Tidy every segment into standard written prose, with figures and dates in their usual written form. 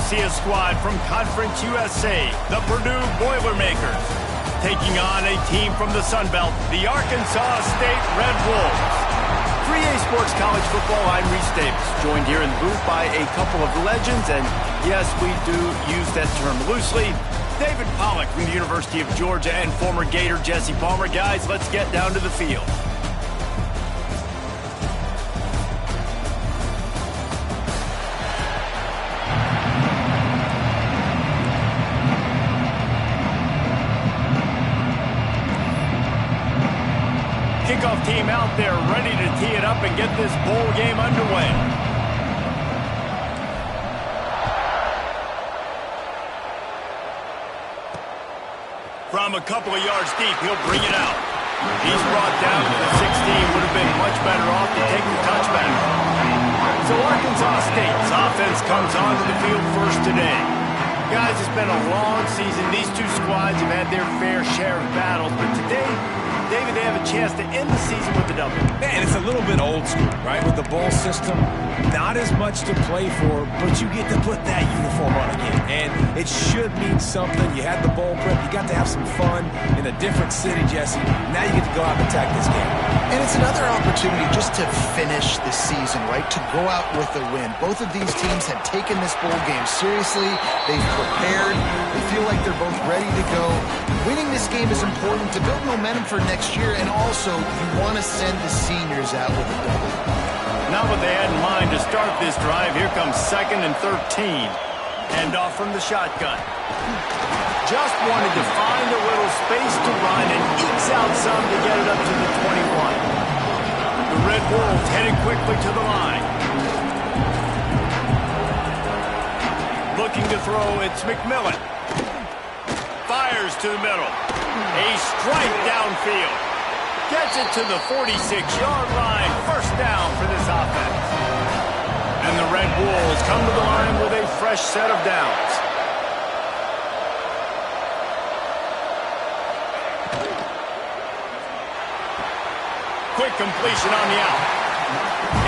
see a squad from Conference USA, the Purdue Boilermakers, taking on a team from the Sun Belt, the Arkansas State Red Wolves. 3A Sports College Football, I'm Reese Davis, joined here in the booth by a couple of legends, and yes, we do use that term loosely. David Pollack from the University of Georgia and former Gator Jesse Palmer. Guys, let's get down to the field. Kickoff team out there ready to tee it up and get this bowl game underway. From a couple of yards deep, he'll bring it out. He's brought down to the 16. Would have been much better off to take the touchback. So Arkansas State's offense comes onto the field first today. Guys, it's been a long season. These two squads have had their fair share of battles, but today, David, they have a chance to end the season with a W. Man, it's a little bit old school, right? With the bowl system, not as much to play for, but you get to put that uniform on again. And it should mean something. You had the bowl prep. You got to have some fun in a different city, Jesse. Now you get to go out and attack this game. And it's another opportunity just to finish the season, right? To go out with a win. Both of these teams have taken this bowl game seriously. They've prepared. They feel like they're both ready to go. Winning this game is important to build momentum for next year, and also you want to send the seniors out with a W. Not what they had in mind to start this drive. Here comes 2nd and 13. Hand off from the shotgun. Just wanted to find a little space to run and ekes out some to get it up to the 21. The Red Wolves heading quickly to the line. Looking to throw, it's McMillan. Fires to the middle. A strike downfield. Gets it to the 46-yard line. First down for this offense. And the Red Wolves come to the line with a fresh set of downs. Quick completion on the out.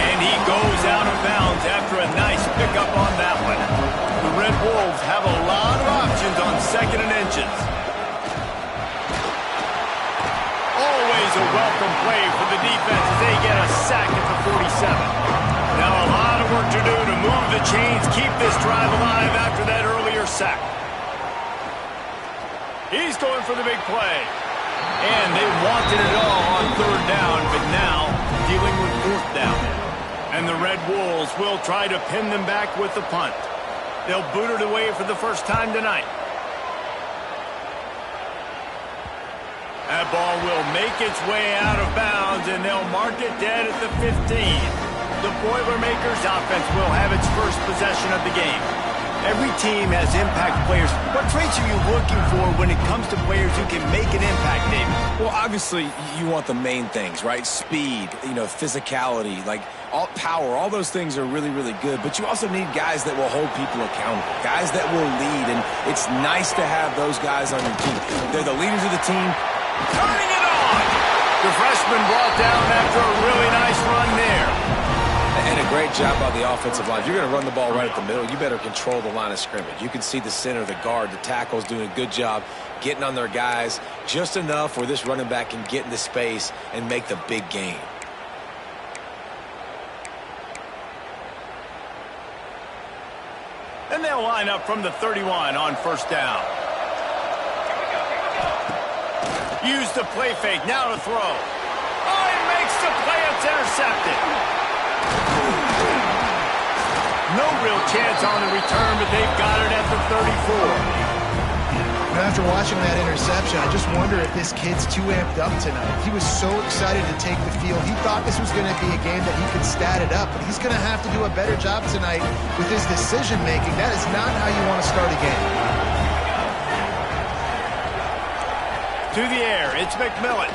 And he goes out of bounds after a nice pickup on that one. The Red Wolves have a lot of options on 2nd and inches. Always a welcome play for the defense as they get a sack at the 47. Now a lot of work to do to move the chains, keep this drive alive after that earlier sack. He's going for the big play. And they wanted it all on 3rd down, but now dealing with 4th down. And the Red Wolves will try to pin them back with the punt. They'll boot it away for the first time tonight. That ball will make its way out of bounds, and they'll mark it dead at the 15. The Boilermakers offense will have its first possession of the game. Every team has impact players. What traits are you looking for when it comes to players who can make an impact, David? Well, obviously, you want the main things, right? Speed, physicality, like power. All those things are really, really good. But you also need guys that will hold people accountable, guys that will lead. And it's nice to have those guys on your team. They're the leaders of the team. Turning it on! The freshman brought down after a really nice run there. And a great job by the offensive line. If you're going to run the ball right at the middle, you better control the line of scrimmage. You can see the center, the guard, the tackles doing a good job getting on their guys just enough where this running back can get into space and make the big game. And they'll line up from the 31 on 1st down. Use the play fake, now to throw. Oh, he makes the play, it's intercepted. No real chance on the return, but they've got it at the 34. Now, after watching that interception, I just wonder if this kid's too amped up tonight. He was so excited to take the field. He thought this was going to be a game that he could stat it up, but he's going to have to do a better job tonight with his decision-making. That is not how you want to start a game. To the air, it's McMillan.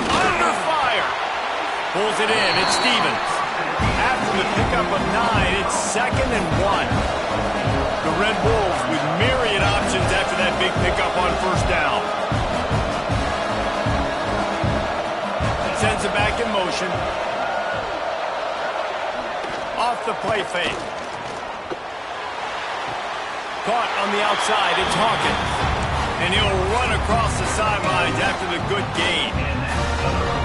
Under fire. Pulls it in, it's Stevens. After the pickup of 9, it's 2nd and 1. The Red Wolves with myriad options after that big pickup on 1st down. Sends it back in motion. Off the play fake. caught on the outside. It's Hawkins. And he'll run across the sidelines after the good gain.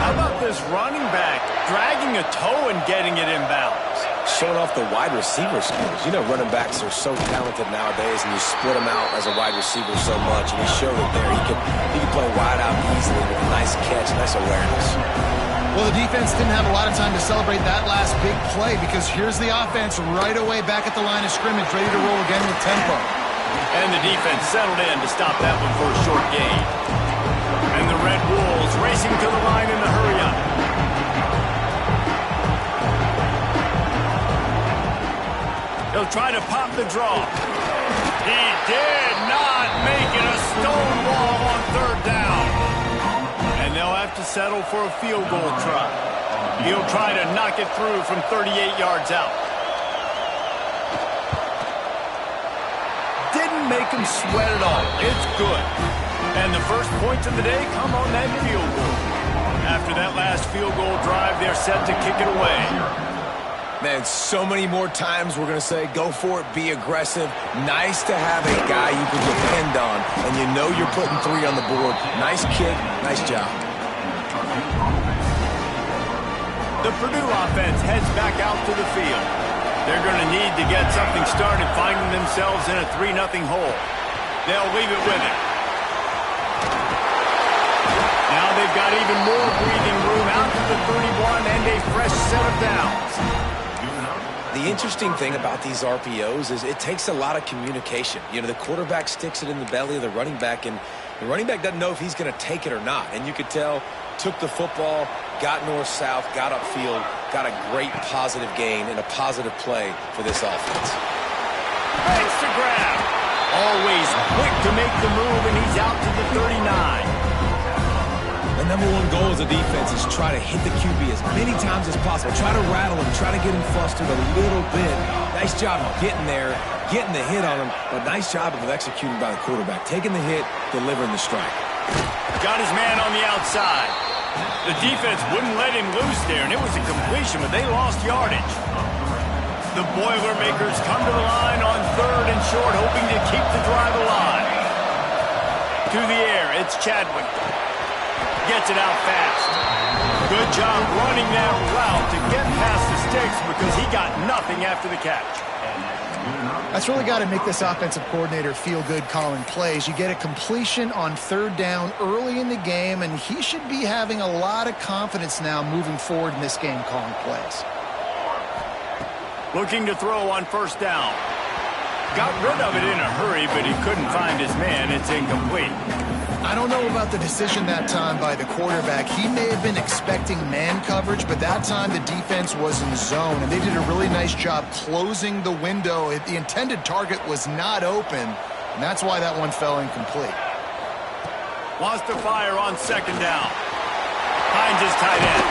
How about this running back dragging a toe and getting it inbounds? Showing off the wide receiver skills. You know, running backs are so talented nowadays, and you split them out as a wide receiver so much, and he showed it there. He could play wide out easily with a nice catch, nice awareness. Well, the defense didn't have a lot of time to celebrate that last big play because here's the offense right away back at the line of scrimmage, ready to roll again with tempo. And the defense settled in to stop that one for a short gain. And the Red Wolves racing to the line in the hurry-up. He'll try to pop the draw. He did not make it. A stonewall on third down. And they'll have to settle for a field goal try. He'll try to knock it through from 38 yards out. Didn't make him sweat at all. It's good. And the first points of the day come on that field goal. After that last field goal drive, they're set to kick it away. Man, so many more times we're going to say, go for it, be aggressive. Nice to have a guy you can depend on, and you know you're putting 3 on the board. Nice kick, nice job. The Purdue offense heads back out to the field. They're going to need to get something started, finding themselves in a 3-0 hole. They'll leave it with it. Now they've got even more breathing room out to the 31 and a fresh set of downs. The interesting thing about these RPOs is it takes a lot of communication. You know, the quarterback sticks it in the belly of the running back, and the running back doesn't know if he's going to take it or not. And you could tell, took the football, got north-south, got upfield, got a great positive gain and a positive play for this offense. Makes the grab. Always quick to make the move, and he's out to the 39. The number one goal as a defense is try to hit the QB as many times as possible. Try to rattle him, try to get him flustered a little bit. Nice job of getting there, getting the hit on him, but nice job of executing by the quarterback. Taking the hit, delivering the strike. Got his man on the outside. The defense wouldn't let him loose there, and it was a completion, but they lost yardage. The Boilermakers come to the line on 3rd and short, hoping to keep the drive alive. To the air, it's Chadwick. Gets it out fast. Good job running that route to get past the sticks because he got nothing after the catch. That's really got to make this offensive coordinator feel good calling plays. You get a completion on 3rd down early in the game, and he should be having a lot of confidence now moving forward in this game calling plays. Looking to throw on 1st down. Got rid of it in a hurry, but he couldn't find his man. It's incomplete. I don't know about the decision that time by the quarterback. He may have been expecting man coverage, but that time the defense was in zone, and they did a really nice job closing the window. The intended target was not open, and that's why that one fell incomplete. Wants to fire on 2nd down. Finds his tight end.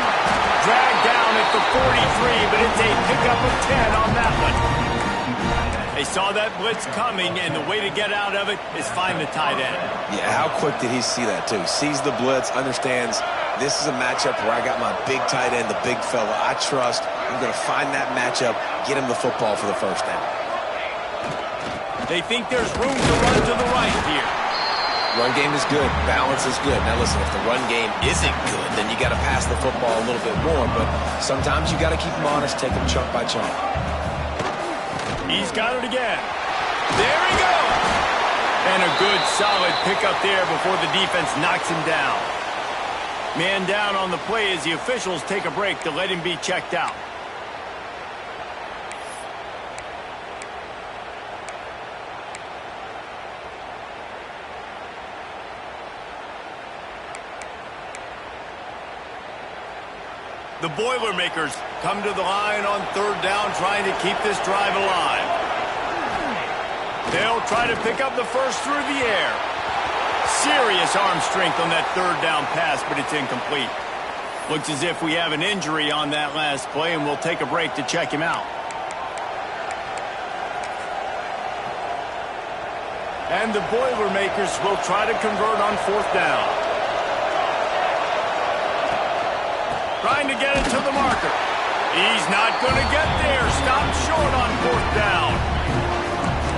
Dragged down at the 43, but it's a pickup of 10 on that one. They saw that blitz coming, and the way to get out of it is find the tight end. Yeah, how quick did he see that, too? Sees the blitz, understands this is a matchup where I got my big tight end, the big fella I trust. I'm going to find that matchup, get him the football for the 1st down. They think there's room to run to the right here. Run game is good. Balance is good. Now, listen, if the run game isn't good, then you got to pass the football a little bit more, but sometimes you got to keep them honest, take them chunk by chunk. He's got it again. There he goes. And a good, solid pickup there before the defense knocks him down. Man down on the play as the officials take a break to let him be checked out. The Boilermakers come to the line on 3rd down, trying to keep this drive alive. They'll try to pick up the first through the air. Serious arm strength on that 3rd down pass, but it's incomplete. Looks as if we have an injury on that last play, and we'll take a break to check him out. And the Boilermakers will try to convert on 4th down. Trying to get it to the marker. He's not going to get there. Stopped short on 4th down.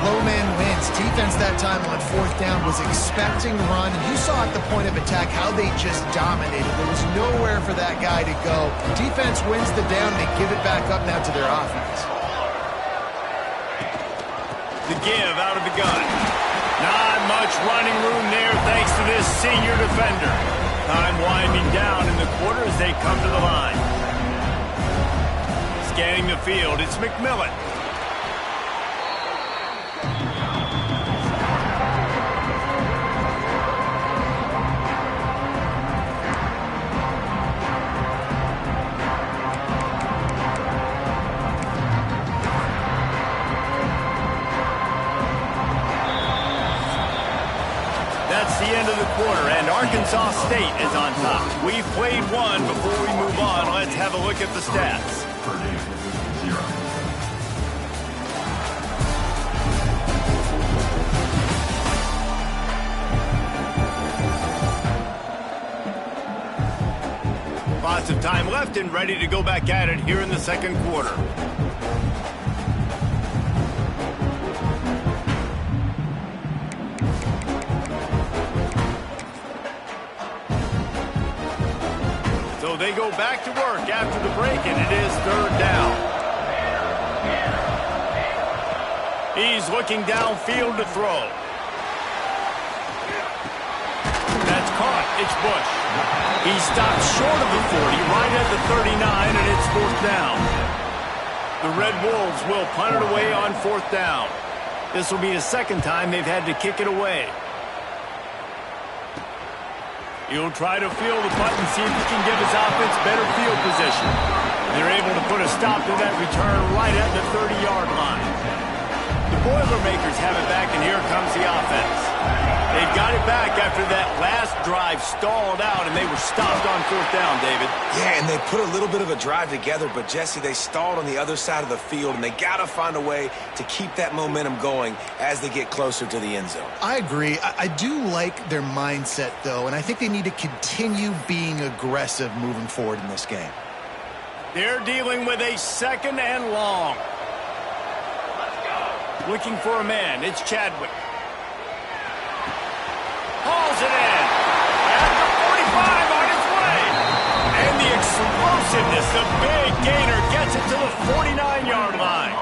Low man wins. defense that time on fourth down was expecting run. And you saw at the point of attack how they just dominated. There was nowhere for that guy to go. Defense wins the down. They give it back up now to their offense. The give out of the gun. Not much running room there thanks to this senior defender. Time winding down in the quarter as they come to the line. Scanning the field, it's McMillan. That's the end of the quarter, and Arkansas State is on top. We've played one. Before we move on, let's have a look at the stats. Purdue, 0. Lots of time left and ready to go back at it here in the second quarter. So they go back to work after the break, and it is third down. He's looking downfield to throw. That's caught. It's Bush. He stops short of the 40, right at the 39, and it's fourth down. The Red Wolves will punt it away on fourth down. This will be the second time they've had to kick it away. He'll try to field the punt and see if he can give his offense better field position. They're able to put a stop to that return right at the 30-yard line. The Boilermakers have it back, and here comes the offense. They've got it back after that last drive stalled out, and they were stopped on fourth down, David. Yeah, and they put a little bit of a drive together, but, Jesse, they stalled on the other side of the field, and they got to find a way to keep that momentum going as they get closer to the end zone. I agree. I do like their mindset, though, and I think they need to continue being aggressive moving forward in this game. They're dealing with a second and long. Looking for a man. It's Chadwick. Hauls it in. At the 45 on its way. And the explosiveness, the big gainer gets it to the 49-yard line.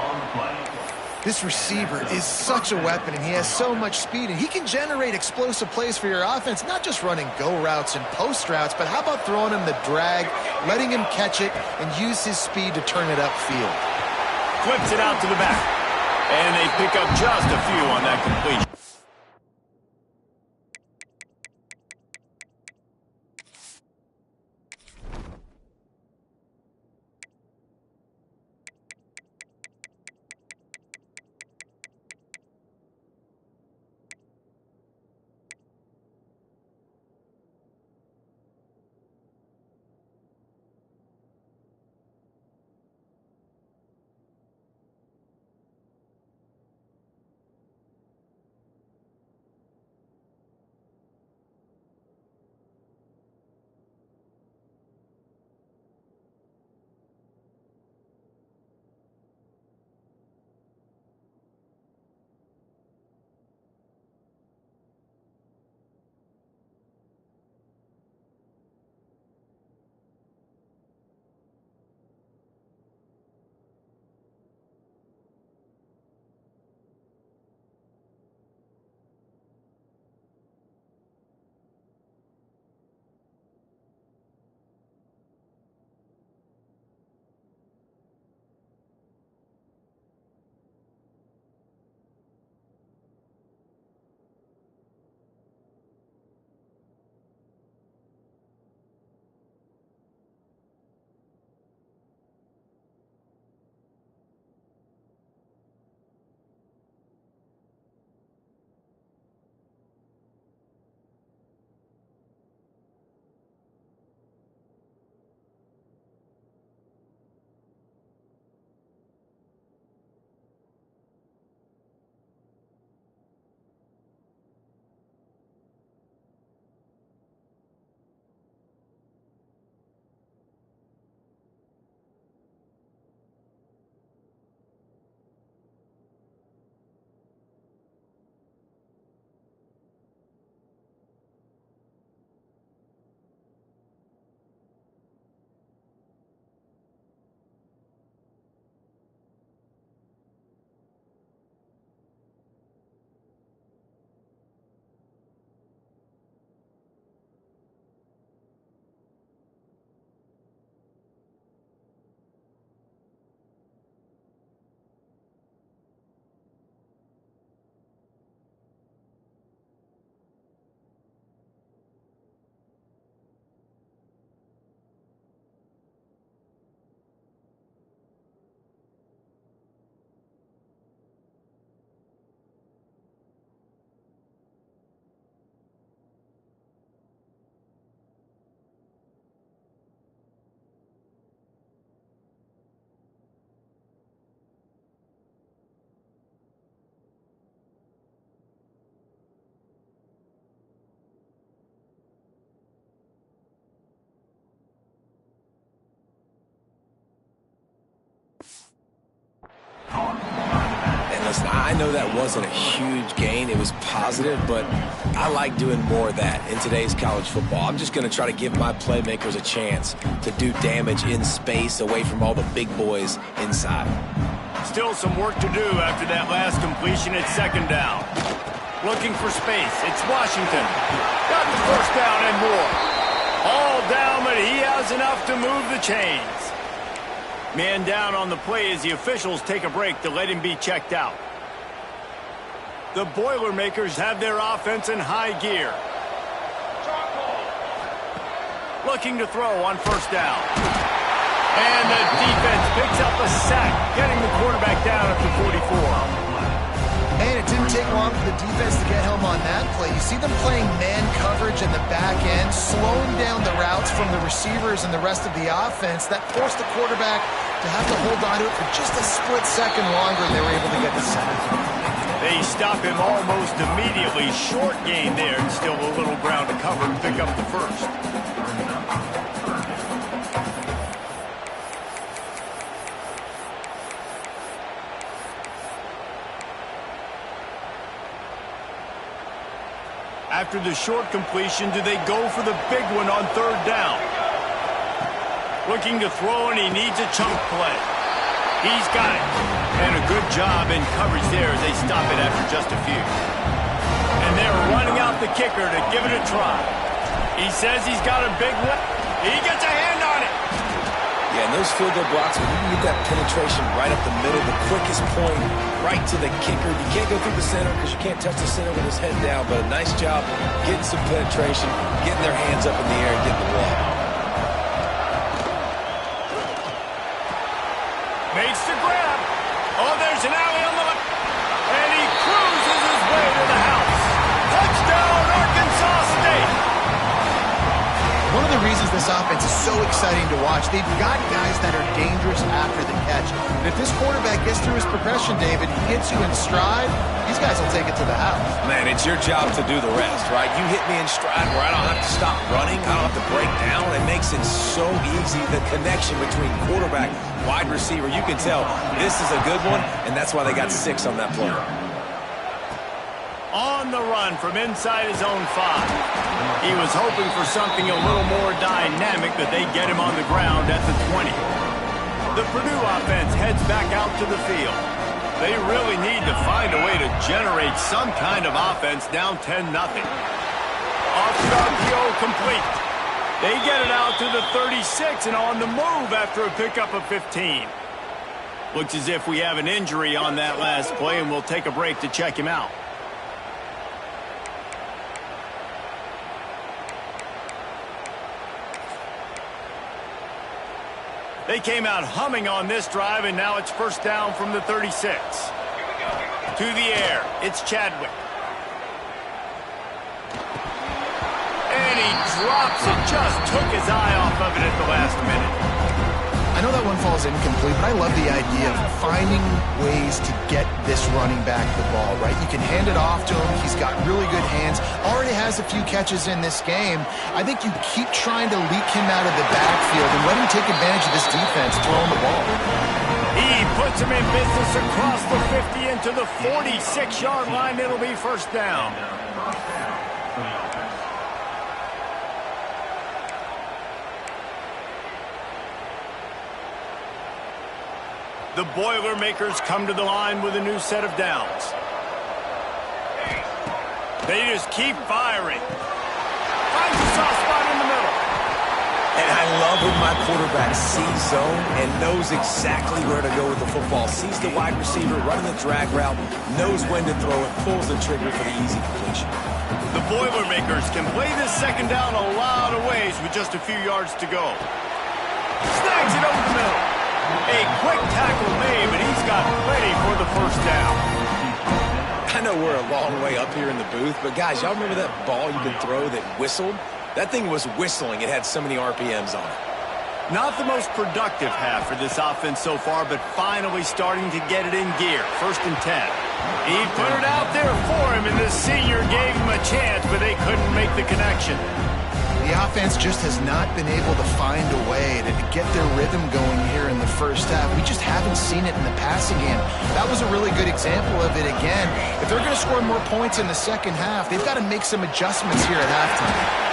This receiver is such a weapon, and he has so much speed, and he can generate explosive plays for your offense, not just running go routes and post routes, but how about throwing him the drag, letting him catch it, and use his speed to turn it upfield. Flips it out to the back. And they pick up just a few on that completion. I know that wasn't a huge gain. It was positive, but I like doing more of that in today's college football. I'm just going to try to give my playmakers a chance to do damage in space away from all the big boys inside. Still some work to do after that last completion at second down. Looking for space. It's Washington. Got the first down and more. All down, but he has enough to move the chains. Man down on the play as the officials take a break to let him be checked out. The Boilermakers have their offense in high gear. Looking to throw on first down. And the defense picks up a sack, getting the quarterback down at the 44. And it didn't take long for the defense to get home on that play. You see them playing man coverage in the back end, slowing down the routes from the receivers and the rest of the offense. That forced the quarterback to have to hold on to it for just a split second longer, and they were able to get the sack. They stop him almost immediately. Short gain there, and still a little ground to cover and pick up the first. After the short completion, do they go for the big one on third down? Looking to throw, and he needs a chunk play. He's got it. And a good job in coverage there as they stop it after just a few. And they're running out the kicker to give it a try. He says he's got a big one. He gets a hand on it. Yeah, and those field goal blocks, when you can get that penetration right up the middle, the quickest point, right to the kicker. You can't go through the center because you can't touch the center with his head down, but a nice job getting some penetration, getting their hands up in the air and getting the ball. Makes the grab. Oh, there's an alley on the left. And he cruises his way to the house. Touchdown, Arkansas State. One of the reasons this offense is so exciting to watch, they've got guys that are dangerous after the catch. And if this quarterback gets through his progression, David, he gets you in stride, these guys will take it to the house. Man, it's your job to do the rest, right? You hit me in stride where I don't have to stop running, I don't have to break down. It makes it so easy, the connection between quarterback, wide receiver. You can tell this is a good one, and that's why they got 6 on that play. On the run from inside his own 5. He was hoping for something a little more dynamic, but they get him on the ground at the 20. The Purdue offense heads back out to the field. They really need to find a way to generate some kind of offense down 10-0. Off the RPO complete. They get it out to the 36 and on the move after a pickup of 15. Looks as if we have an injury on that last play, and we'll take a break to check him out. They came out humming on this drive, and now it's first down from the 36. To the air, it's Chadwick. And he drops it, just took his eye off of it at the last minute. I know that one falls incomplete, but I love the idea of finding ways to get this running back the ball, right? You can hand it off to him. He's got really good hands. Already has a few catches in this game. I think you keep trying to leak him out of the backfield and let him take advantage of this defense throwing the ball. He puts him in business across the 50 into the 46-yard line. It'll be first down. The Boilermakers come to the line with a new set of downs. They just keep firing. Finds a soft spot in the middle. And I love when my quarterback sees zone and knows exactly where to go with the football. Sees the wide receiver running the drag route, knows when to throw it, pulls the trigger for the easy completion. The Boilermakers can play this second down a lot of ways with just a few yards to go. Snags it over the middle. A quick tackle made, but he's got plenty for the first down. I know we're a long way up here in the booth, but guys, y'all remember that ball you could throw that whistled? That thing was whistling. It had so many RPMs on it. Not the most productive half for this offense so far, but finally starting to get it in gear. First and 10. He put it out there for him, and the senior gave him a chance, but they couldn't make the connection. The offense just has not been able to find a way to get their rhythm going here in the first half. We just haven't seen it in the passing game. That was a really good example of it again. If they're going to score more points in the second half, they've got to make some adjustments here at halftime.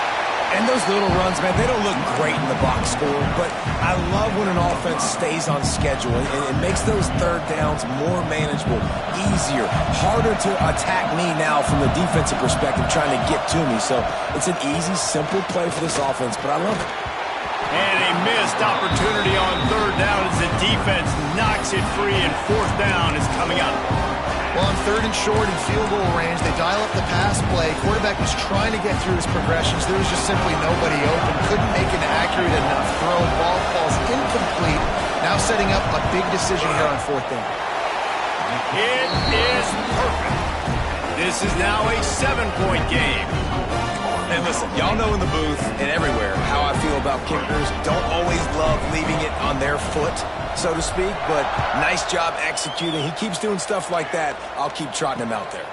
And those little runs, man, they don't look great in the box score, but I love when an offense stays on schedule and it makes those third downs more manageable, easier, harder to attack me now from the defensive perspective trying to get to me. So it's an easy, simple play for this offense, but I love it. And a missed opportunity on third down as the defense knocks it free, and fourth down is coming up. Well, on third and short and field goal range, they dial up the pass play. Quarterback was trying to get through his progressions. There was just simply nobody open. Couldn't make an accurate enough throw. Ball falls incomplete. Now setting up a big decision here on fourth down. It is perfect. This is now a 7-point game. And listen, y'all know in the booth and everywhere how I feel about kickers. Don't always love leaving it on their foot, so to speak, but nice job executing. He keeps doing stuff like that. I'll keep trotting him out there.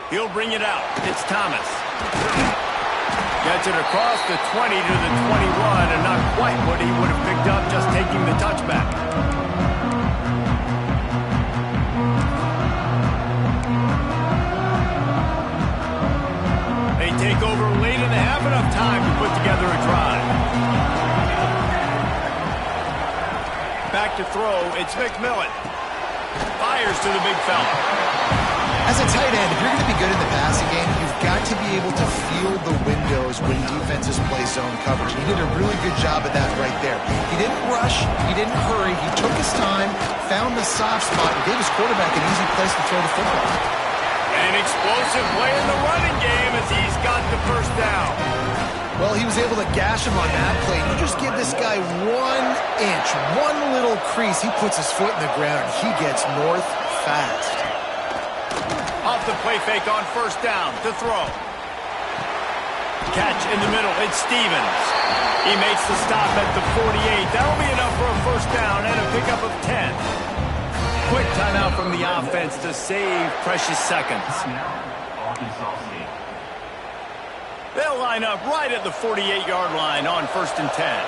He'll bring it out. It's Thomas. Gets it across the 20 to the 21, and not quite what he would have picked up just taking the touchback. They take over late and have enough time to put together a drive. Back to throw, it's McMillan. Fires to the big fella. As a tight end, if you're going to be good in the passing game, you've got to be able to feel the windows when defenses play zone coverage. He did a really good job of that right there. He didn't rush. He didn't hurry. He took his time, found the soft spot, and gave his quarterback an easy place to throw the football. An explosive play in the running game as he's got the first down. Well, he was able to gash him on that play. You just give this guy 1 inch, one little crease. He puts his foot in the ground, and he gets north fast. Off the play fake on first down to throw. Catch in the middle. It's Stevens. He makes the stop at the 48. That'll be enough for a first down and a pickup of 10. Quick timeout from the offense to save precious seconds. They'll line up right at the 48-yard line on first and 10.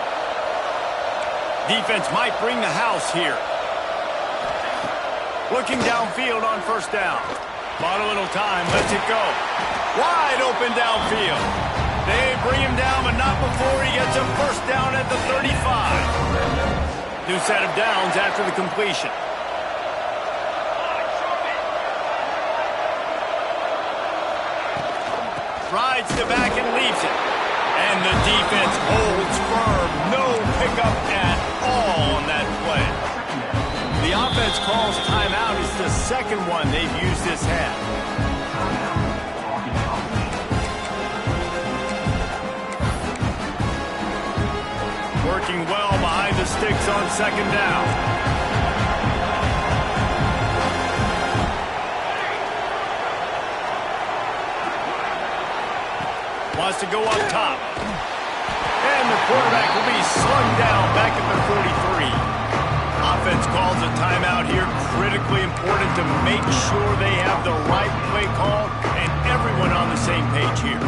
Defense might bring the house here. Looking downfield on first down. Bought a little time, lets it go. Wide open downfield. They bring him down, but not before he gets a first down at the 35. New set of downs after the completion. Rides the back and leaves it. And the defense holds firm. No pickup at all on that play. The offense calls timeout. It's the second one they've used this half. Working well behind the sticks on second down. Wants to go up top. And the quarterback will be slung down back at the 43. Offense calls a timeout here. Critically important to make sure they have the right play call and everyone on the same page here.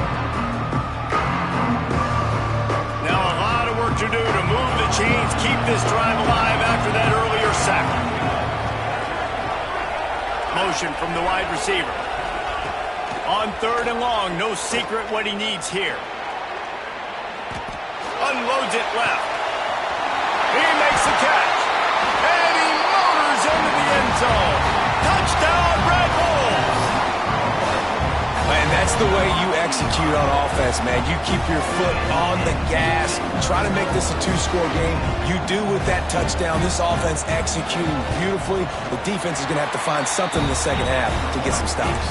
Now a lot of work to do to move the chains, keep this drive alive after that earlier sack. Motion from the wide receiver. On third and long, no secret what he needs here. Unloads it left. He makes the catch. And he motors into the end zone. Touchdown, Red Wolves! And that's the way you execute on offense, man. You keep your foot on the gas. Try to make this a two-score game. You do with that touchdown. This offense executing beautifully. The defense is going to have to find something in the second half to get some stops.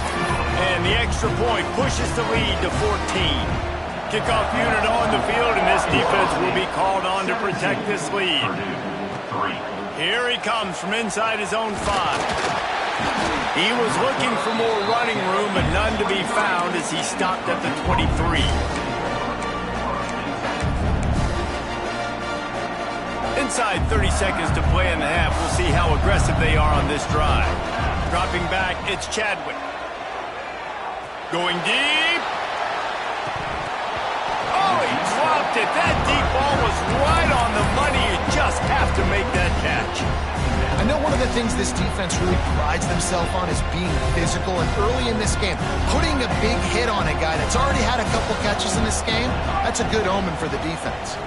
And the extra point pushes the lead to 14. Kickoff unit on the field, and this defense will be called on to protect this lead. Here he comes from inside his own 5. He was looking for more running room, but none to be found as he stopped at the 23. Inside 30 seconds to play in the half. We'll see how aggressive they are on this drive. Dropping back, it's Chadwick. Going deep. Oh, he it. That deep ball was right on the money. You just have to make that catch. I know one of the things this defense really prides themselves on is being physical, and early in this game, putting a big hit on a guy that's already had a couple catches in this game, that's a good omen for the defense.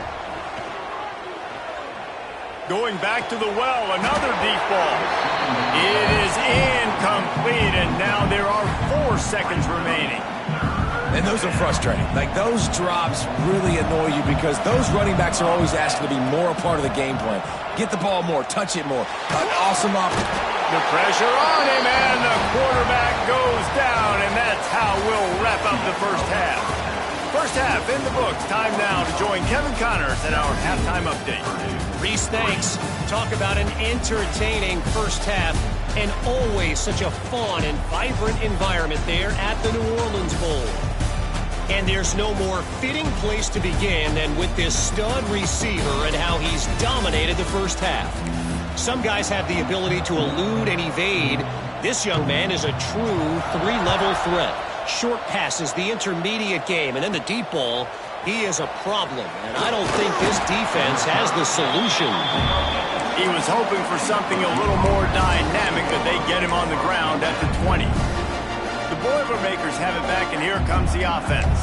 Going back to the well, another deep ball. It is incomplete, and now there are 4 seconds remaining. And those are frustrating. Like, those drops really annoy you because those running backs are always asking to be more a part of the game plan. Get the ball more, touch it more. An awesome opportunity. The pressure on him, and the quarterback goes down, and that's how we'll wrap up the first half. First half in the books. Time now to join Kevin Connors at our halftime update. Reese, thanks. Talk about an entertaining first half, and always such a fun and vibrant environment there at the New Orleans Bowl. And there's no more fitting place to begin than with this stud receiver and how he's dominated the first half. Some guys have the ability to elude and evade. This young man is a true 3-level threat. Short passes, the intermediate game, and then the deep ball. He is a problem, and I don't think this defense has the solution. He was hoping for something a little more dynamic, but they get him on the ground at the 20. The Boilermakers have it back, and here comes the offense.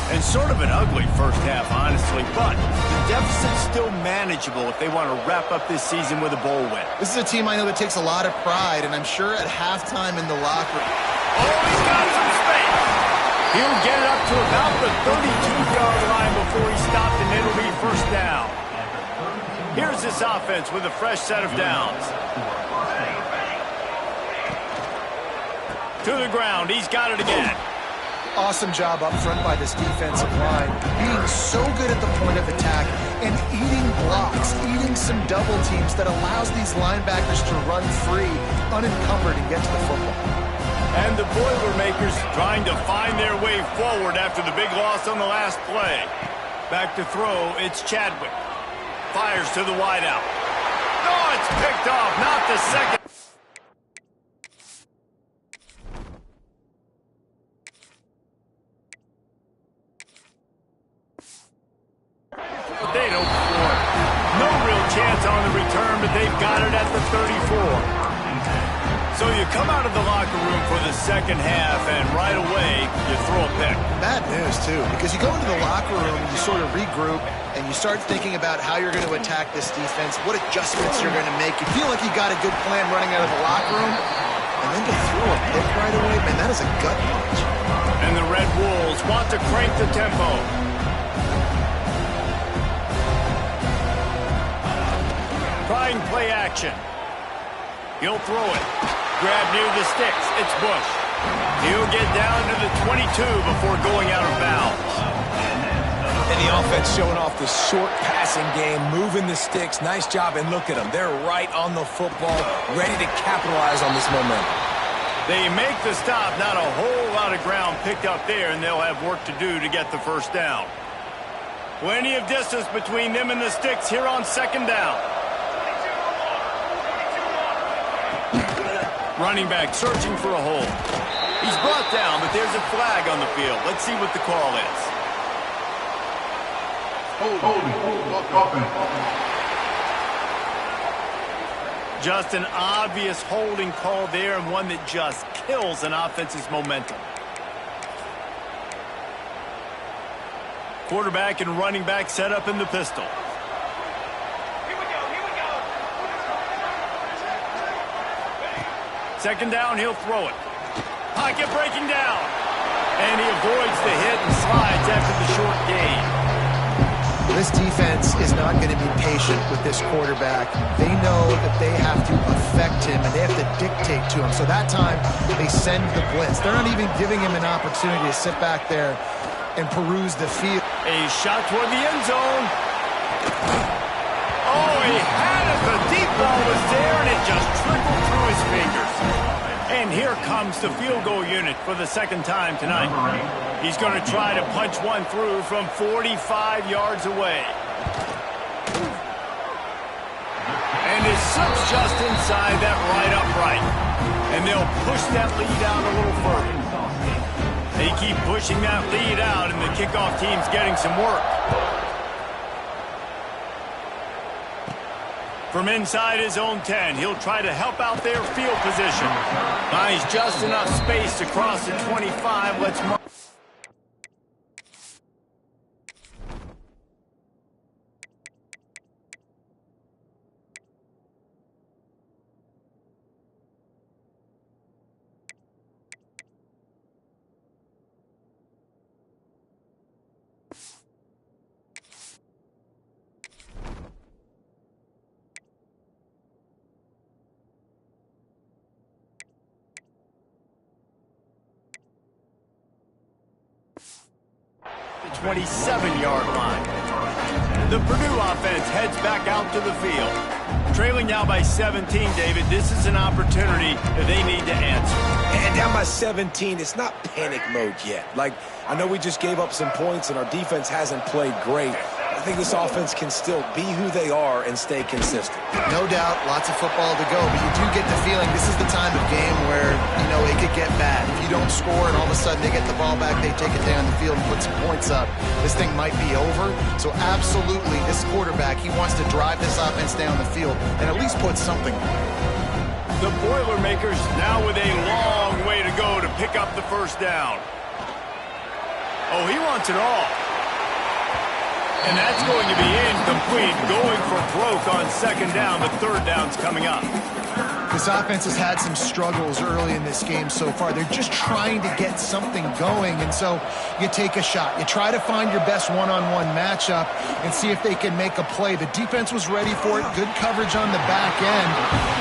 And sort of an ugly first half, honestly, but the deficit's still manageable if they want to wrap up this season with a bowl win. This is a team I know that takes a lot of pride, and I'm sure at halftime in the locker room. Oh, he's got some space. He'll get it up to about the 32-yard line before he stopped, and it'll be first down. Here's this offense with a fresh set of downs. To the ground. He's got it again. Awesome job up front by this defensive line, being so good at the point of attack and eating blocks, eating some double teams that allows these linebackers to run free, unencumbered, and get to the football. And the Boilermakers trying to find their way forward after the big loss on the last play. Back to throw, it's Chadwick. Fires to the wideout. Oh, it's picked off, not the second. They don't score. No real chance on the return, but they've got it at the 34. So you come out of the locker room for the second half, and right away, you throw a pick. Bad news, too, because you go into the locker room, you sort of regroup, and you start thinking about how you're going to attack this defense, what adjustments you're going to make. You feel like you got a good plan running out of the locker room, and then to throw a pick right away, man, that is a gut punch. And the Red Wolves want to crank the tempo. Trying play action. He'll throw it. Grab near the sticks. It's Bush. He'll get down to the 22 before going out of bounds. And the offense showing off the short passing game, moving the sticks. Nice job, and look at them. They're right on the football, ready to capitalize on this momentum. They make the stop. Not a whole lot of ground picked up there, and they'll have work to do to get the first down. Plenty of distance between them and the sticks here on second down. Running back searching for a hole. He's brought down, but there's a flag on the field. Let's see what the call is. Just an obvious holding call there, and one that just kills an offense's momentum. Quarterback and running back set up in the pistol. Second down, he'll throw it. Pocket breaking down. And he avoids the hit and slides after the short gain. This defense is not going to be patient with this quarterback. They know that they have to affect him, and they have to dictate to him. So that time, they send the blitz. They're not even giving him an opportunity to sit back there and peruse the field. A shot toward the end zone. Oh, he had it. The deep ball was there, and it just trickled through his fingers. And here comes the field goal unit for the second time tonight. He's going to try to punch one through from 45 yards away. And it slips just inside that right upright. And they'll push that lead out a little further. They keep pushing that lead out, and the kickoff team's getting some work. From inside his own 10, he'll try to help out their field position. Finds just enough space to cross the 25. Let's mark. The 27-yard line. The Purdue offense heads back out to the field. Trailing now by 17, David. This is an opportunity that they need to answer. And down by 17, it's not panic mode yet. Like, I know we just gave up some points and our defense hasn't played great. I think this offense can still be who they are and stay consistent. No doubt, lots of football to go, but you do get the feeling this is the time of game where, it could get bad. If you don't score and all of a sudden they get the ball back, they take it down the field and put some points up, this thing might be over. So absolutely, this quarterback, he wants to drive this offense down the field and at least put something on it. The Boilermakers now with a long way to go to pick up the first down. Oh, he wants it all. And that's going to be incomplete, going for broke on second down, but third down's coming up. This offense has had some struggles early in this game so far. They're just trying to get something going, and so you take a shot. You try to find your best one-on-one matchup and see if they can make a play. The defense was ready for it. Good coverage on the back end.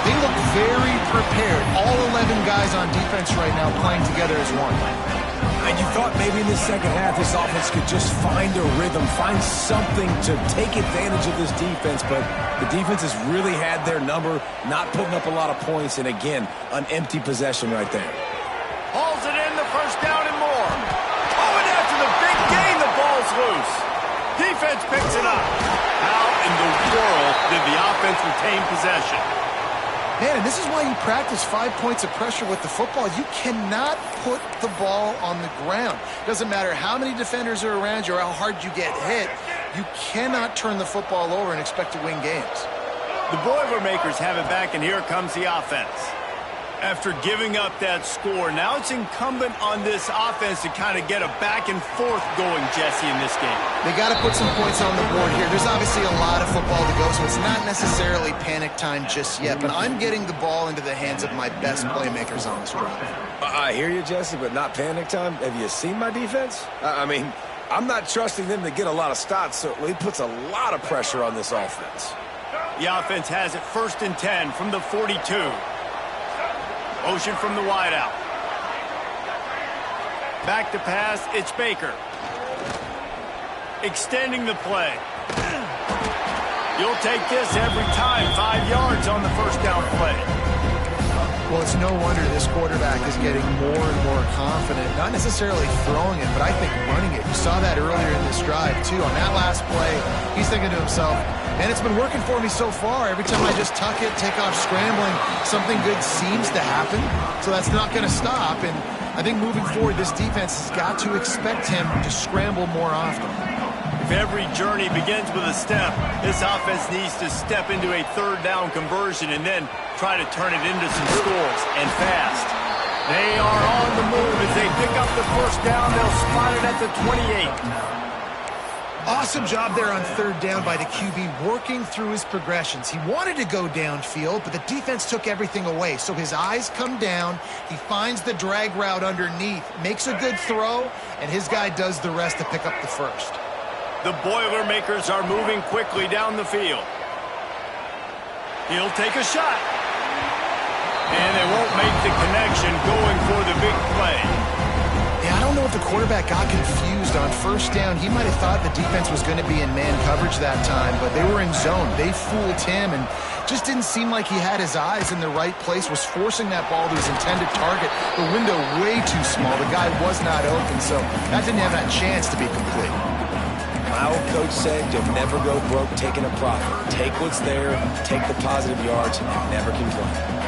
They look very prepared. All 11 guys on defense right now playing together as one. And you thought maybe in the second half this offense could just find a rhythm, find something to take advantage of this defense, but the defense has really had their number, not putting up a lot of points, and again, an empty possession right there. Hauls it in, the first down and more. Oh, and after the big gain, the ball's loose. Defense picks it up. How in the world did the offense retain possession? Man, and this is why you practice 5 points of pressure with the football. You cannot put the ball on the ground. Doesn't matter how many defenders are around you or how hard you get hit. You cannot turn the football over and expect to win games. The Boilermakers have it back, and here comes the offense. After giving up that score, now it's incumbent on this offense to kind of get a back and forth going, Jesse, in this game. They got to put some points on the board here. There's obviously a lot of football to go, so it's not necessarily panic time just yet, but I'm getting the ball into the hands of my best playmakers on this drive. I hear you, Jesse, but not panic time. Have you seen my defense? I mean, I'm not trusting them to get a lot of stops, so it puts a lot of pressure on this offense. The offense has it 1st and 10 from the 42. Motion from the wideout. Back to pass, it's Baker. Extending the play. You'll take this every time. 5 yards on the first down play. Well, it's no wonder this quarterback is getting more and more confident. Not necessarily throwing it, but I think running it. You saw that earlier in this drive, too. On that last play, he's thinking to himself, man, it's been working for me so far. Every time I just tuck it, take off scrambling, something good seems to happen. So that's not going to stop. And I think moving forward, this defense has got to expect him to scramble more often. If every journey begins with a step, this offense needs to step into a third down conversion and then try to turn it into some scores, and fast. They are on the move as they pick up the first down. They'll spot it at the 28. Awesome job there on third down by the QB, working through his progressions. He wanted to go downfield, but the defense took everything away. So his eyes come down, he finds the drag route underneath, makes a good throw, and his guy does the rest to pick up the first. The Boilermakers are moving quickly down the field. He'll take a shot. And they won't make the connection, going for the big play. Yeah, I don't know if the quarterback got confused on first down. He might have thought the defense was going to be in man coverage that time, but they were in zone. They fooled him and just didn't seem like he had his eyes in the right place, was forcing that ball to his intended target. The window way too small. The guy was not open, so that didn't have that chance to be complete. My old coach said you'll never go broke taking a profit. Take what's there, take the positive yards, and never complain.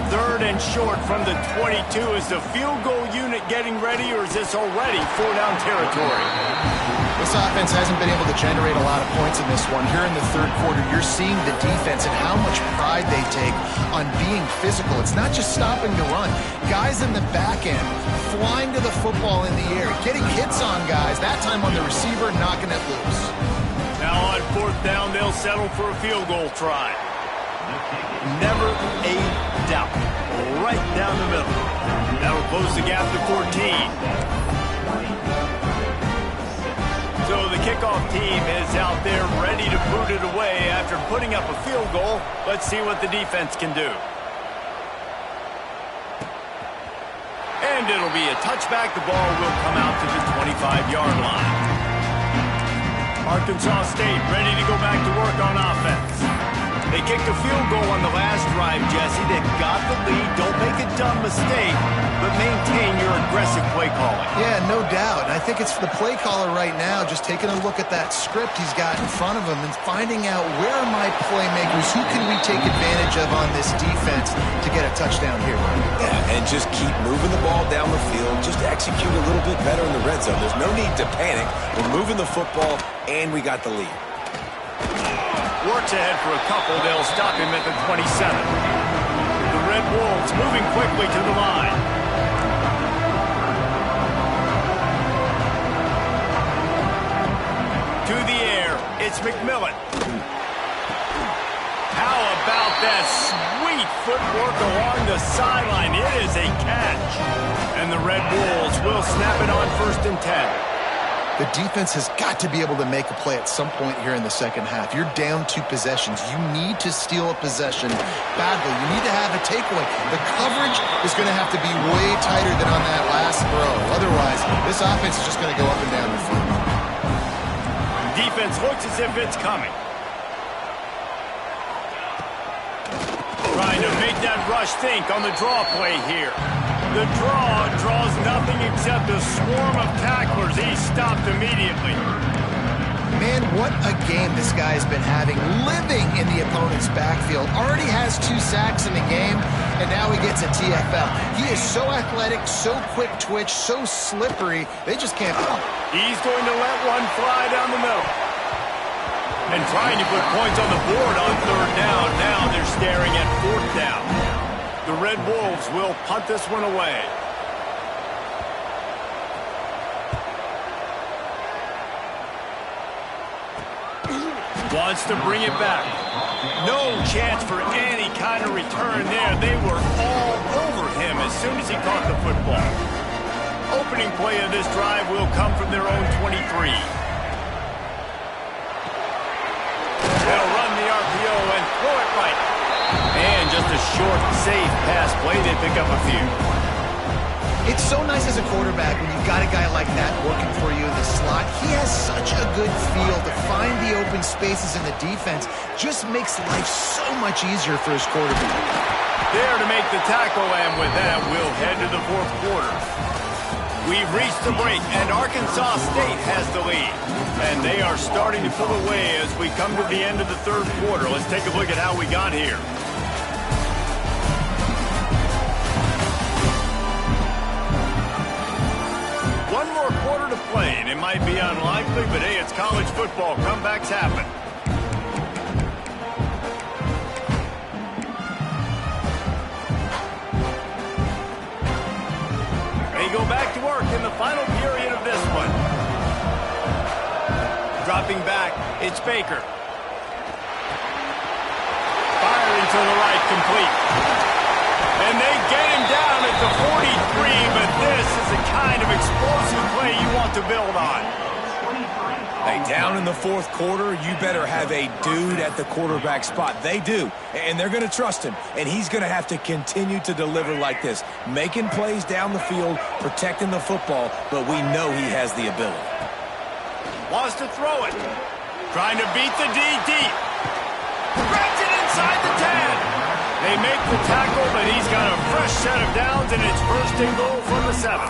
3rd and short from the 22. Is the field goal unit getting ready, or is this already 4-down territory? This offense hasn't been able to generate a lot of points in this one. Here in the third quarter, you're seeing the defense and how much pride they take on being physical. It's not just stopping the run. Guys in the back end flying to the football in the air, getting hits on guys, that time on the receiver, knocking it loose. Now on fourth down, they'll settle for a field goal try. Never a doubt. Right down the middle. That'll close the gap to 14. So the kickoff team is out there ready to boot it away after putting up a field goal. Let's see what the defense can do. And it'll be a touchback. The ball will come out to the 25-yard line. Arkansas State ready to go back to work on offense. They kicked a field goal on the last drive, Jesse. They got the lead. Don't make a dumb mistake, but maintain your aggressive play calling. Yeah, no doubt. I think it's the play caller right now just taking a look at that script he's got in front of him and finding out where are my playmakers, who can we take advantage of on this defense to get a touchdown here. Yeah, and just keep moving the ball down the field. Just execute a little bit better in the red zone. There's no need to panic. We're moving the football, and we got the lead. Works ahead for a couple. They'll stop him at the 27. The Red Wolves moving quickly to the line. To the air, it's McMillan. How about that sweet footwork along the sideline? It is a catch. And the Red Wolves will snap it on 1st and 10. The defense has got to be able to make a play at some point here in the second half. You're down 2 possessions. You need to steal a possession badly. You need to have a takeaway. The coverage is going to have to be way tighter than on that last throw. Otherwise, this offense is just going to go up and down the field. Defense looks as if it's coming. Trying to make that rush think on the draw play here. The draw draws nothing except a swarm of tacklers. He's stopped immediately. Man, what a game this guy's been having, living in the opponent's backfield. Already has 2 sacks in the game, and now he gets a TFL. He is so athletic, so quick twitch, so slippery, they just can't help. He's going to let one fly down the middle. And trying to put points on the board on 3rd down. Now they're staring at 4th down. The Red Wolves will punt this one away. Wants to bring it back. No chance for any kind of return there. They were all over him as soon as he caught the football. Opening play of this drive will come from their own 23. They'll run the RPO and throw it right. And just a short, safe pass play. They pick up a few. It's so nice as a quarterback when you've got a guy like that working for you in the slot. He has such a good feel to find the open spaces in the defense. Just makes life so much easier for his quarterback. There to make the tackle, and with that, we'll head to the 4th quarter. We've reached the break, and Arkansas State has the lead. And they are starting to pull away as we come to the end of the 3rd quarter. Let's take a look at how we got here. One more quarter to play, and it might be unlikely, but hey, it's college football. Comebacks happen. They go back to work in the final period of this one. Dropping back, it's Baker. Firing to the right, complete. And they get him down at the 43, but this is the kind of explosive play you want to build on. Hey, down in the 4th quarter, you better have a dude at the quarterback spot. They do, and they're going to trust him, and he's going to have to continue to deliver like this, making plays down the field, protecting the football, but we know he has the ability. Wants to throw it. Trying to beat the D deep. Grabs it inside the 10. They make the tackle, but he's got a fresh set of downs, and it's 1st and goal from the 7.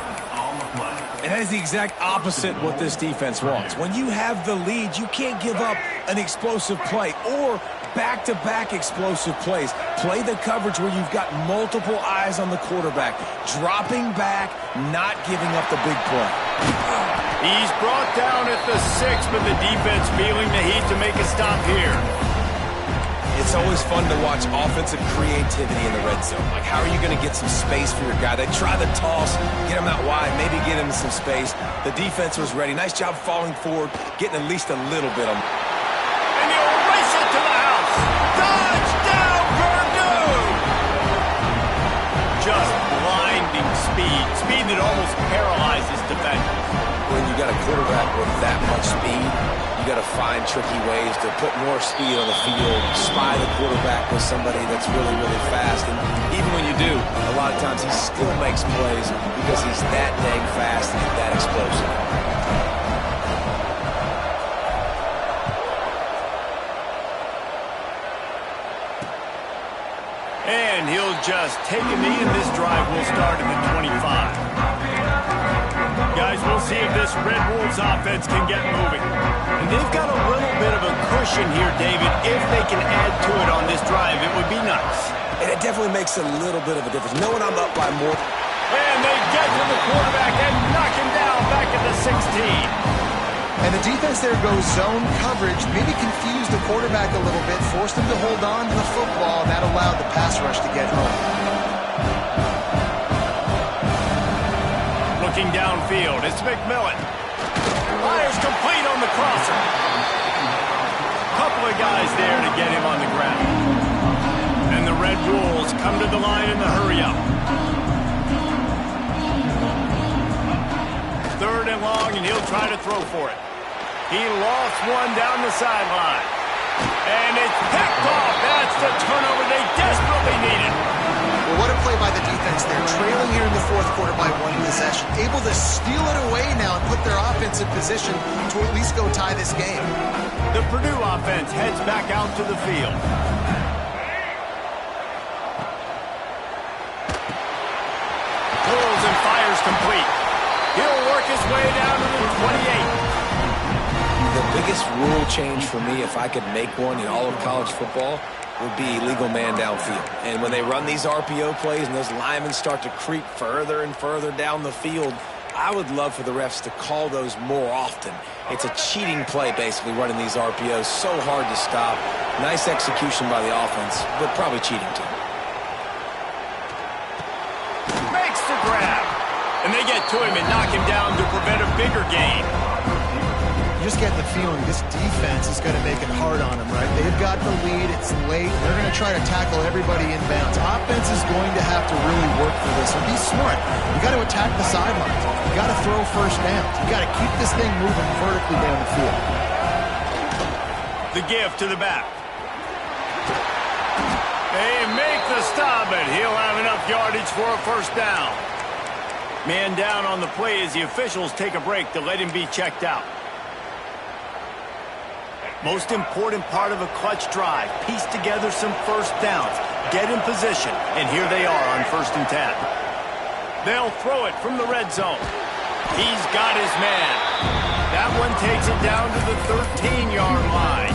It has the exact opposite what this defense wants. When you have the lead, you can't give up an explosive play or back-to-back explosive plays. Play the coverage where you've got multiple eyes on the quarterback, dropping back, not giving up the big play. He's brought down at the 6, but the defense feeling the heat to make a stop here. It's always fun to watch offensive creativity in the red zone. Like, how are you going to get some space for your guy? They try the toss, get him out wide, maybe get him some space. The defense was ready. Nice job falling forward, getting at least a little bit of them. And he'll race it to the house. Touchdown, Purdue! Just blinding speed. Speed that almost paralyzes defenders. When you got a quarterback with that much speed, you got to find tricky ways to put more speed on the field, spy the quarterback with somebody that's really, really fast. And even when you do, a lot of times he still makes plays because he's that dang fast and that explosive. And he'll just take a knee, and this drive will start at the 25. Guys, we'll see if this Red Wolves offense can get moving. And they've got a little bit of a cushion here, David. If they can add to it on this drive, it would be nice. And it definitely makes a little bit of a difference. Knowing I'm up by more. And they get to the quarterback and knock him down back at the 16. And the defense there goes zone coverage, maybe confused the quarterback a little bit, forced him to hold on to the football, and that allowed the pass rush to get home. Looking downfield, it's McMillan. Fires complete on the crosser. Couple of guys there to get him on the ground. And the Red Wolves come to the line in the hurry-up. 3rd and long, and he'll try to throw for it. He lost one down the sideline. And it's picked off. That's the turnover they desperately needed. Well, what a play by the defense there. Trailing here in the 4th quarter by 1 possession. Able to steal it away now and put their offense in position to at least go tie this game. The Purdue offense heads back out to the field. Pulls and fires complete. He'll work his way down to the 28. The biggest rule change for me, if I could make one in all of college football, would be legal man downfield. And when they run these RPO plays and those linemen start to creep further and further down the field, I would love for the refs to call those more often. It's a cheating play, basically, running these RPOs. So hard to stop. Nice execution by the offense, but probably cheating too. Makes the grab. And they get to him and knock him down to prevent a bigger gain. You just get the feeling this defense is going to make it hard on them, right? They've got the lead. It's late. They're going to try to tackle everybody inbounds. Offense is going to have to really work for this and be smart. You got to attack the sidelines. You got to throw first downs. You got to keep this thing moving vertically down the field. The give to the back. They make the stop, and he'll have enough yardage for a first down. Man down on the play as the officials take a break to let him be checked out. Most important part of a clutch drive, piece together some first downs, get in position, and here they are on 1st and 10. They'll throw it from the red zone. He's got his man. That one takes it down to the 13-yard line.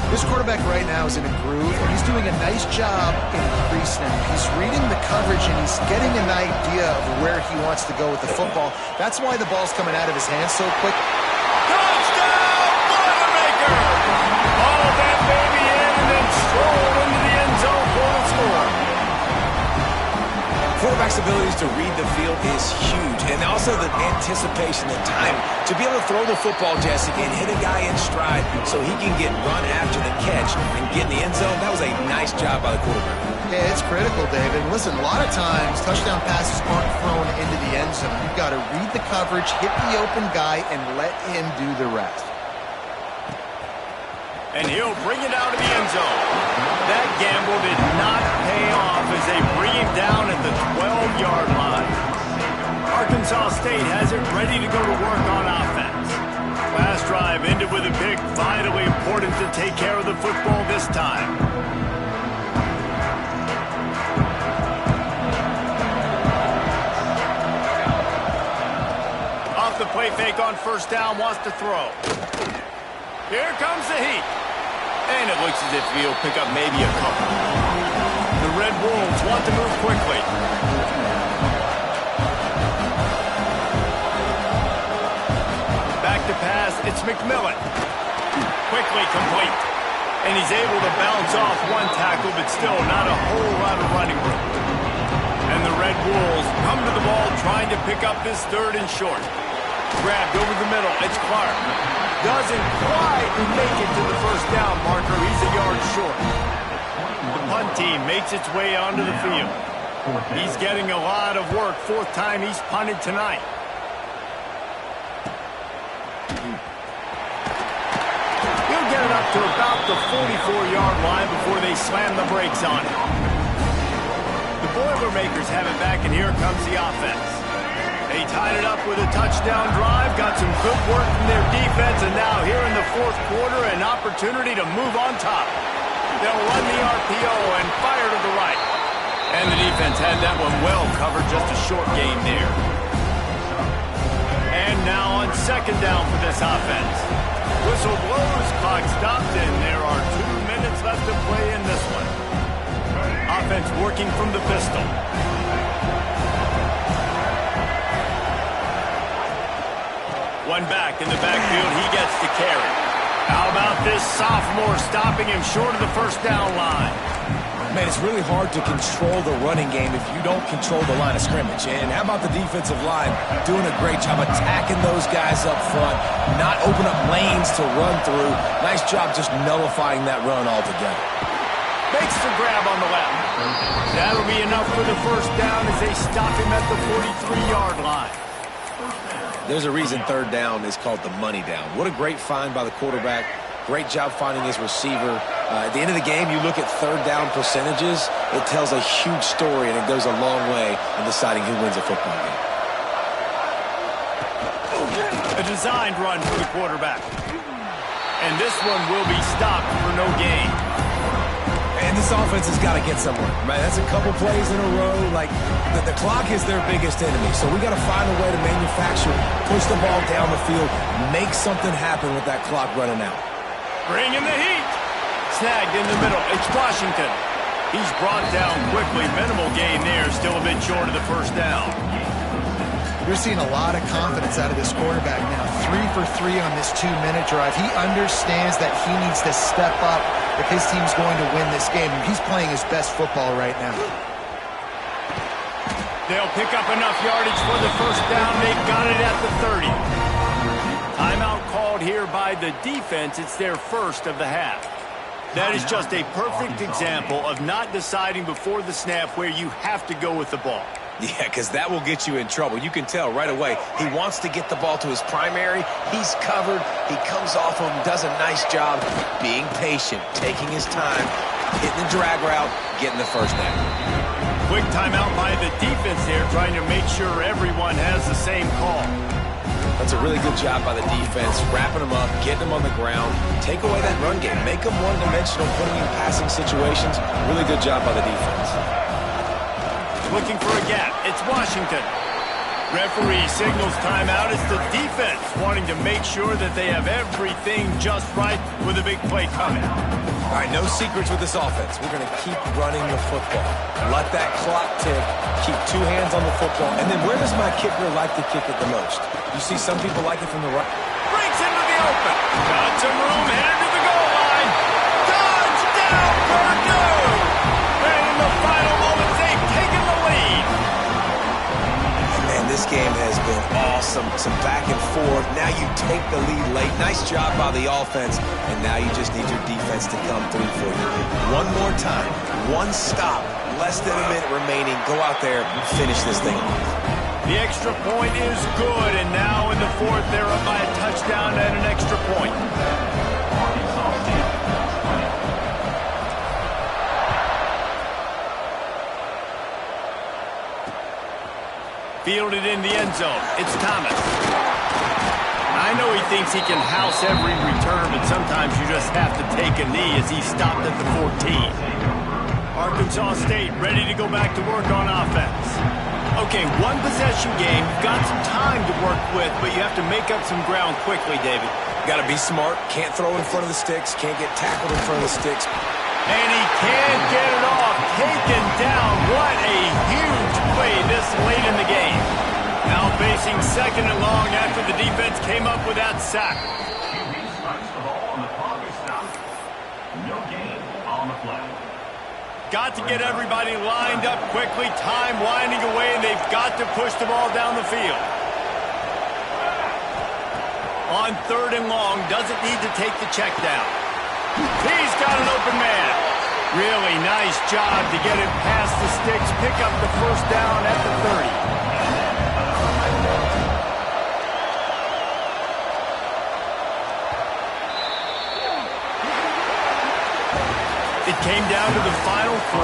This quarterback right now is in a groove, and he's doing a nice job in the crease now. He's reading the coverage, and he's getting an idea of where he wants to go with the football. That's why the ball's coming out of his hands so quick. Ball that baby in and then stroll into the end zone for the score. Quarterback's abilities to read the field is huge, and also the anticipation, the time to be able to throw the football, Jesse, and hit a guy in stride so he can get run after the catch and get in the end zone. That was a nice job by the quarterback. Yeah, it's critical, David. Listen, a lot of times touchdown passes aren't thrown into the end zone. You've got to read the coverage, hit the open guy, and let him do the rest. And he'll bring it out of the end zone. That gamble did not pay off as they bring him down at the 12-yard line. Arkansas State has it ready to go to work on offense. Last drive ended with a pick. Vitally important to take care of the football this time. Off the play fake on first down, wants to throw. Here comes the heat. And it looks as if he'll pick up maybe a couple. The Red Wolves want to move quickly. Back to pass, it's McMillan. Quickly complete. And he's able to bounce off one tackle, but still not a whole lot of running room. And the Red Wolves come to the ball trying to pick up this third and short. Grabbed over the middle, it's Clark. Doesn't quite make it to the first down marker. He's a yard short. The punt team makes its way onto the field. He's getting a lot of work. Fourth time he's punted tonight. He'll get it up to about the 44-yard line before they slam the brakes on him. The Boilermakers have it back, and here comes the offense. They tied it up with a touchdown drive, got some good work from their defense, and now here in the fourth quarter, an opportunity to move on top. They'll run the RPO and fire to the right. And the defense had that one well covered, just a short game there. And now on second down for this offense. Whistle blows, clock stopped, and there are 2 minutes left to play in this one. Offense working from the pistol. One back in the backfield, he gets to carry. How about this sophomore stopping him short of the first down line? Man, it's really hard to control the running game if you don't control the line of scrimmage. And how about the defensive line doing a great job attacking those guys up front, not open up lanes to run through. Nice job just nullifying that run altogether. Makes the grab on the left. That'll be enough for the first down as they stop him at the 43-yard line. There's a reason third down is called the money down. What a great find by the quarterback. Great job finding his receiver. At the end of the game, you look at third down percentages, it tells a huge story, and it goes a long way in deciding who wins a football game. A designed run for the quarterback. And this one will be stopped for no gain. And this offense has got to get somewhere. Man, that's a couple plays in a row. Like, the clock is their biggest enemy. So we got to find a way to manufacture, push the ball down the field, make something happen with that clock running out. Bring in the heat. Snagged in the middle. It's Washington. He's brought down quickly. Minimal gain there. Still a bit short of the first down. You're seeing a lot of confidence out of this quarterback now. 3 for 3 on this 2-minute drive. He understands that he needs to step up if his team's going to win this game. He's playing his best football right now. They'll pick up enough yardage for the first down. They got it at the 30. Timeout called here by the defense. It's their first of the half. That is just a perfect example of not deciding before the snap where you have to go with the ball. Yeah, because that will get you in trouble. You can tell right away he wants to get the ball to his primary. He's covered. He comes off him, does a nice job being patient, taking his time, hitting the drag route, getting the first down. Quick timeout by the defense here, trying to make sure everyone has the same call. That's a really good job by the defense, wrapping them up, getting them on the ground, take away that run game, make them one-dimensional, putting them in passing situations. Really good job by the defense. Looking for a gap. It's Washington. Referee signals timeout. It's the defense wanting to make sure that they have everything just right with a big play coming. All right, no secrets with this offense. We're going to keep running the football. Let that clock tick. Keep 2 hands on the football. And then where does my kicker like to kick it the most? You see some people like it from the right. Breaks into the open. Got some room, headed to the goal line. Touchdown, Purdue! And in the final moments, they've taken the lead. Man, this game has been awesome. Some back and forth. Now you take the lead late. Nice job by the offense. And now you just need your defense to come through for you. One more time. One stop. Less than a minute remaining. Go out there and finish this thing off. The extra point is good, and now in the fourth, they're up by a touchdown and an extra point. Fielded in the end zone. It's Thomas. I know he thinks he can house every return, but sometimes you just have to take a knee as he stopped at the 14. Arkansas State ready to go back to work on offense. Okay, one possession game. You've got some time to work with, but you have to make up some ground quickly, David. Got to be smart. Can't throw in front of the sticks. Can't get tackled in front of the sticks. And he can't get it off. Taken down. What a huge play this late in the game. Now facing second and long after the defense came up with that sack. QB strikes the ball on the clock is stopped. No gain on the play. Got to get everybody lined up quickly, time winding away, and they've got to push the ball down the field. On 3rd and long, doesn't need to take the check down. He's got an open man. Really nice job to get it past the sticks, pick up the first down at the 30. It came down to the final quarter.